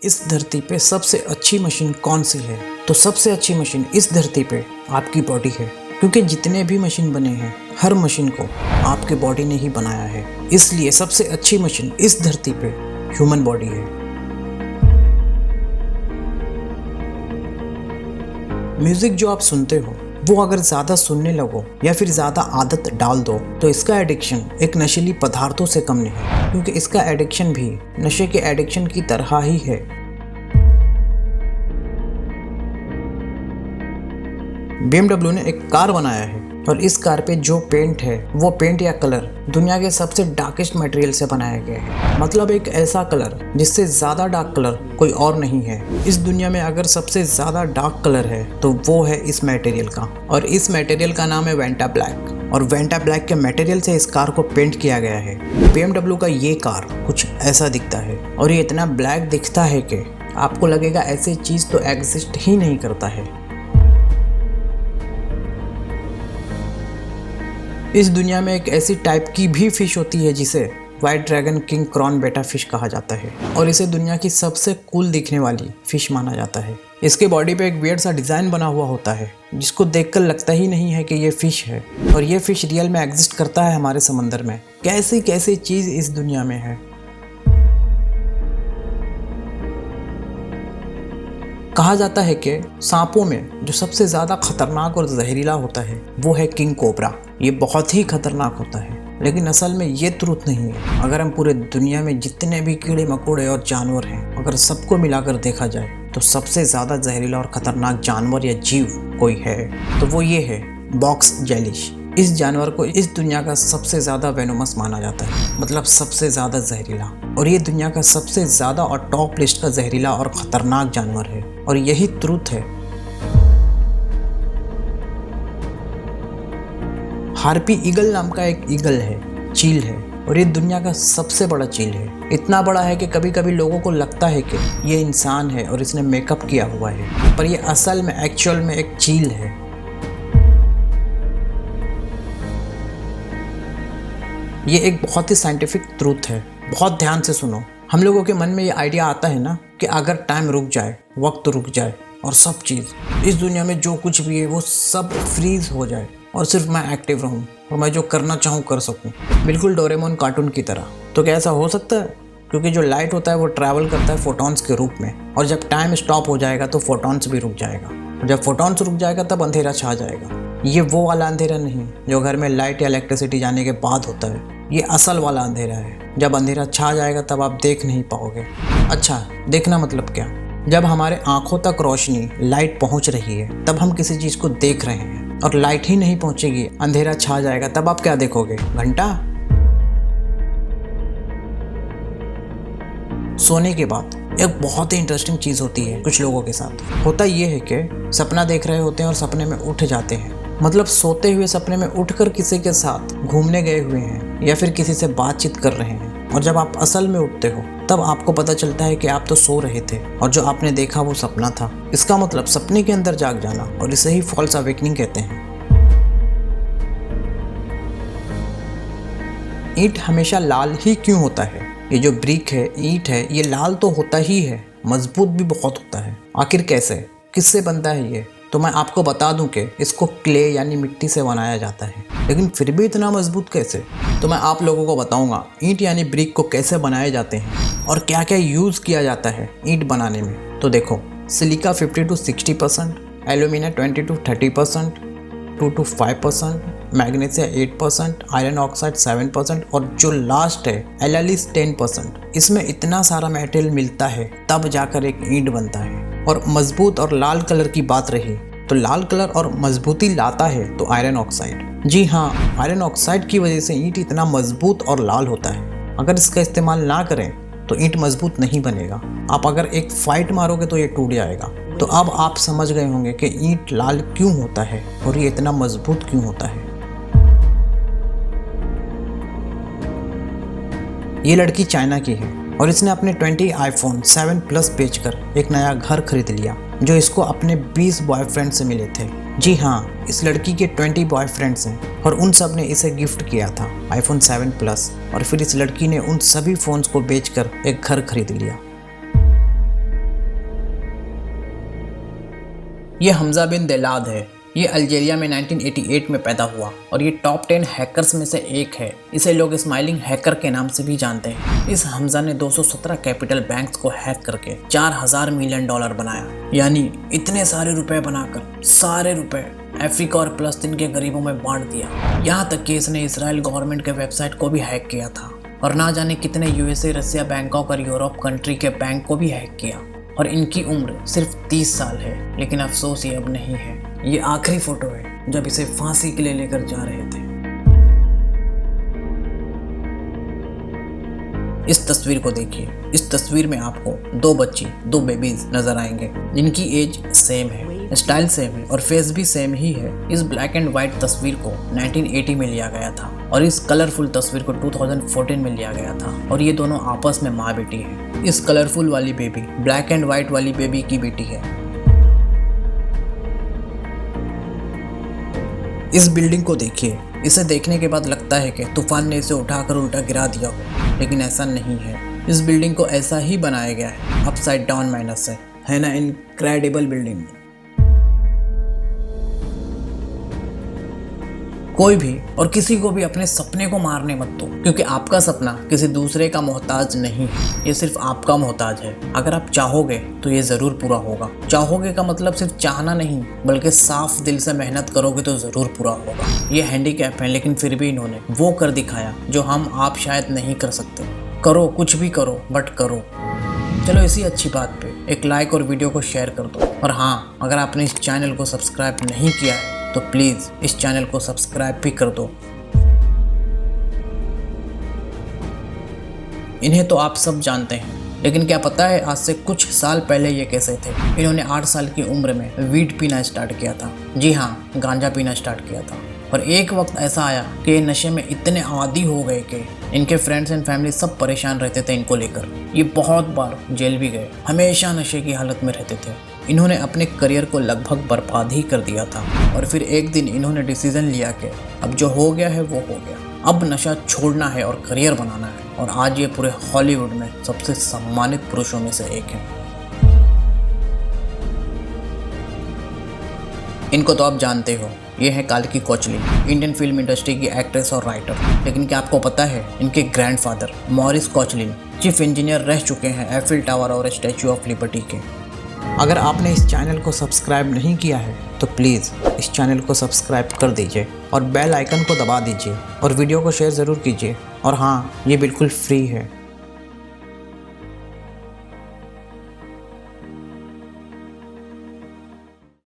इस धरती पे सबसे अच्छी मशीन कौन सी है? तो सबसे अच्छी मशीन इस धरती पे आपकी बॉडी है, क्योंकि जितने भी मशीन बने हैं हर मशीन को आपके बॉडी ने ही बनाया है। इसलिए सबसे अच्छी मशीन इस धरती पे ह्यूमन बॉडी है। म्यूजिक जो आप सुनते हो वो अगर ज़्यादा सुनने लगो या फिर ज़्यादा आदत डाल दो तो इसका एडिक्शन एक नशीली पदार्थों से कम नहीं है, क्योंकि इसका एडिक्शन भी नशे के एडिक्शन की तरह ही है। BMW ने एक कार बनाया है और इस कार पे जो पेंट है वो पेंट या कलर दुनिया के सबसे डार्केस्ट मटेरियल से बनाया गया है। मतलब एक ऐसा कलर जिससे ज़्यादा डार्क कलर कोई और नहीं है। इस दुनिया में अगर सबसे ज़्यादा डार्क कलर है तो वो है इस मटेरियल का, और इस मटेरियल का नाम है वेंटा ब्लैक। और वेंटा ब्लैक के मटेरियल से इस कार को पेंट किया गया है। BMW का ये कार कुछ ऐसा दिखता है और ये इतना ब्लैक दिखता है कि आपको लगेगा ऐसी चीज़ तो एग्जिस्ट ही नहीं करता है। इस दुनिया में एक ऐसी टाइप की भी फिश होती है जिसे व्हाइट ड्रैगन किंग क्रॉन बेटा फिश कहा जाता है, और इसे दुनिया की सबसे कूल दिखने वाली फिश माना जाता है। इसके बॉडी पे एक वियर्ड सा डिज़ाइन बना हुआ होता है जिसको देखकर लगता ही नहीं है कि ये फिश है, और ये फिश रियल में एग्जिस्ट करता है हमारे समंदर में। कैसी कैसी चीज़ इस दुनिया में है। कहा जाता है कि सांपों में जो सबसे ज़्यादा खतरनाक और जहरीला होता है वो है किंग कोबरा। ये बहुत ही खतरनाक होता है, लेकिन असल में ये ट्रूथ नहीं है। अगर हम पूरे दुनिया में जितने भी कीड़े मकोड़े और जानवर हैं, अगर सबको मिलाकर देखा जाए तो सबसे ज़्यादा जहरीला और ख़तरनाक जानवर या जीव कोई है तो वो ये है बॉक्स जेलीफिश। इस जानवर को इस दुनिया का सबसे ज़्यादा वेनोमस माना जाता है, मतलब सबसे ज़्यादा जहरीला, और ये दुनिया का सबसे ज़्यादा और टॉप लिस्ट का जहरीला और ख़तरनाक जानवर है, और यही ट्रूथ है। हार्पी ईगल नाम का एक ईगल है, चील है, और ये दुनिया का सबसे बड़ा चील है। इतना बड़ा है कि कभी कभी लोगों को लगता है कि ये इंसान है और इसने मेकअप किया हुआ है, पर ये असल में एक्चुअल में एक चील है। ये एक बहुत ही साइंटिफिक ट्रूथ है। बहुत ध्यान से सुनो। हम लोगों के मन में ये आइडिया आता है ना कि अगर टाइम रुक जाए, वक्त रुक जाए और सब चीज़ इस दुनिया में जो कुछ भी है वो सब फ्रीज हो जाए और सिर्फ मैं एक्टिव रहूं और मैं जो करना चाहूँ कर सकूं, बिल्कुल डोरेमोन कार्टून की तरह, तो क्या ऐसा हो सकता है? क्योंकि जो लाइट होता है वो ट्रैवल करता है फोटॉन्स के रूप में, और जब टाइम स्टॉप हो जाएगा तो फोटॉन्स भी रुक जाएगा, और जब फोटॉन्स रुक जाएगा तब अंधेरा छा जाएगा। ये वो वाला अंधेरा नहीं जो घर में लाइट या इलेक्ट्रिसिटी जाने के बाद होता है। ये असल वाला अंधेरा है। जब अंधेरा छा जाएगा तब आप देख नहीं पाओगे। अच्छा, देखना मतलब क्या? जब हमारे आंखों तक रोशनी लाइट पहुंच रही है तब हम किसी चीज़ को देख रहे हैं, और लाइट ही नहीं पहुंचेगी, अंधेरा छा जाएगा, तब आप क्या देखोगे? घंटा? सोने के बाद एक बहुत ही इंटरेस्टिंग चीज़ होती है कुछ लोगों के साथ। होता ये है कि सपना देख रहे होते हैं और सपने में उठ जाते हैं, मतलब सोते हुए सपने में उठकर किसी के साथ घूमने गए हुए हैं या फिर किसी से बातचीत कर रहे हैं, और जब आप असल में उठते हो तब आपको पता चलता है कि आप तो सो रहे थे और जो आपने देखा वो सपना था। इसका मतलब सपने के अंदर जाग जाना, और इसे ही फॉल्स अवेकनिंग कहते हैं। ईंट हमेशा लाल ही क्यों होता है? ये जो ब्रिक है, ईंट है, ये लाल तो होता ही है, मजबूत भी बहुत होता है। आखिर कैसे, किससे बनता है ये? तो मैं आपको बता दूं कि इसको क्ले यानी मिट्टी से बनाया जाता है, लेकिन फिर भी इतना मजबूत कैसे? तो मैं आप लोगों को बताऊंगा ईंट यानी ब्रिक को कैसे बनाए जाते हैं और क्या क्या यूज़ किया जाता है ईंट बनाने में। तो देखो, silica 50 to 60%, alumina 20 to 30%, 2 to 5%, magnesia 8%, iron oxide 7%, और जो लास्ट है एल्यूलिस 10%। इसमें इतना सारा मेटेरियल मिलता है तब जाकर एक ईंट बनता है। और मजबूत और लाल कलर की बात रही तो लाल कलर और मजबूती लाता है तो आयरन ऑक्साइड। जी हाँ, आयरन ऑक्साइड की वजह से ईंट इतना मजबूत और लाल होता है। अगर इसका इस्तेमाल ना करें तो ईंट मजबूत नहीं बनेगा। आप अगर एक फाइट मारोगे तो ये टूट जाएगा। तो अब आप समझ गए होंगे कि ईंट लाल क्यों होता है और ये इतना मजबूत क्यों होता है। ये लड़की चाइना की है और इसने अपने 20 iPhone 7 Plus बेचकर एक नया घर खरीद लिया, जो इसको अपने 20 बॉयफ्रेंड से मिले थे। जी हाँ, इस लड़की के 20 बॉयफ्रेंड्स हैं और उन सब ने इसे गिफ्ट किया था iPhone 7 Plus, और फिर इस लड़की ने उन सभी फ़ोन्स को बेचकर एक घर खरीद लिया। ये हमजा बिन देलाद है। ये अल्जीरिया में 1988 में पैदा हुआ और ये टॉप 10 हैकर्स में से एक है। इसे लोग स्माइलिंग हैकर के नाम से भी जानते हैं। इस हमजा ने 217 कैपिटल बैंक्स को हैक करके 4000 मिलियन डॉलर बनाया। यानी इतने सारे रुपए बनाकर सारे रुपए अफ्रीका और फलस्तीन के गरीबों में बांट दिया। यहाँ तक कि इसने इसराइल गवर्नमेंट के वेबसाइट को भी हैक किया था और ना जाने कितने यूएसए, रसिया, बैंकॉक और यूरोप कंट्री के बैंक को भी हैक किया। और इनकी उम्र सिर्फ 30 साल है, लेकिन अफसोस ये अब नहीं है। ये आखिरी फोटो है जब इसे फांसी के लिए लेकर जा रहे थे। इस तस्वीर को देखिए। इस तस्वीर में आपको दो बच्ची, दो बेबीज नजर आएंगे जिनकी एज सेम है, स्टाइल सेम है और फेस भी सेम ही है। इस ब्लैक एंड व्हाइट तस्वीर को 1980 में लिया गया था और इस कलरफुल तस्वीर को 2014 में लिया गया था और ये दोनों आपस में माँ बेटी है। इस कलरफुल वाली बेबी ब्लैक एंड व्हाइट वाली बेबी की बेटी है। इस बिल्डिंग को देखिए। इसे देखने के बाद लगता है कि तूफान ने इसे उठाकर उल्टा गिरा दिया हो, लेकिन ऐसा नहीं है। इस बिल्डिंग को ऐसा ही बनाया गया है, अपसाइड डाउन माइनस है ना। Incredible building. कोई भी और किसी को भी अपने सपने को मारने मत दो, क्योंकि आपका सपना किसी दूसरे का मोहताज नहीं है, ये सिर्फ आपका मोहताज है। अगर आप चाहोगे तो ये जरूर पूरा होगा। चाहोगे का मतलब सिर्फ चाहना नहीं, बल्कि साफ दिल से मेहनत करोगे तो जरूर पूरा होगा। ये हैंडीकैप है, लेकिन फिर भी इन्होंने वो कर दिखाया जो हम आप शायद नहीं कर सकते। करो, कुछ भी करो, बट करो। चलो इसी अच्छी बात पे एक लाइक और वीडियो को शेयर कर दो। और हाँ, अगर आपने इस चैनल को सब्सक्राइब नहीं किया है तो प्लीज़ इस चैनल को सब्सक्राइब भी कर दो। इन्हें तो आप सब जानते हैं, लेकिन क्या पता है आज से कुछ साल पहले ये कैसे थे। इन्होंने 8 साल की उम्र में वीड पीना स्टार्ट किया था। जी हाँ, गांजा पीना स्टार्ट किया था। और एक वक्त ऐसा आया कि ये नशे में इतने आदी हो गए कि इनके फ्रेंड्स एंड फैमिली सब परेशान रहते थे इनको लेकर। ये बहुत बार जेल भी गए, हमेशा नशे की हालत में रहते थे। इन्होंने अपने करियर को लगभग बर्बाद ही कर दिया था और फिर एक दिन इन्होंने डिसीजन लिया कि अब जो हो गया है वो हो गया, अब नशा छोड़ना है और करियर बनाना है। और आज ये पूरे हॉलीवुड में सबसे सम्मानित पुरुषों में से एक है। इनको तो आप जानते हो, ये है काल्की कोचलिन, इंडियन फिल्म इंडस्ट्री की एक्ट्रेस और राइटर। लेकिन क्या आपको पता है इनके grandfather Morris Koechlin chief engineer रह चुके हैं एफिल टावर और स्टैचू ऑफ लिबर्टी के। अगर आपने इस चैनल को सब्सक्राइब नहीं किया है तो प्लीज़ इस चैनल को सब्सक्राइब कर दीजिए और बेल आइकन को दबा दीजिए और वीडियो को शेयर ज़रूर कीजिए। और हाँ, ये बिल्कुल फ्री है।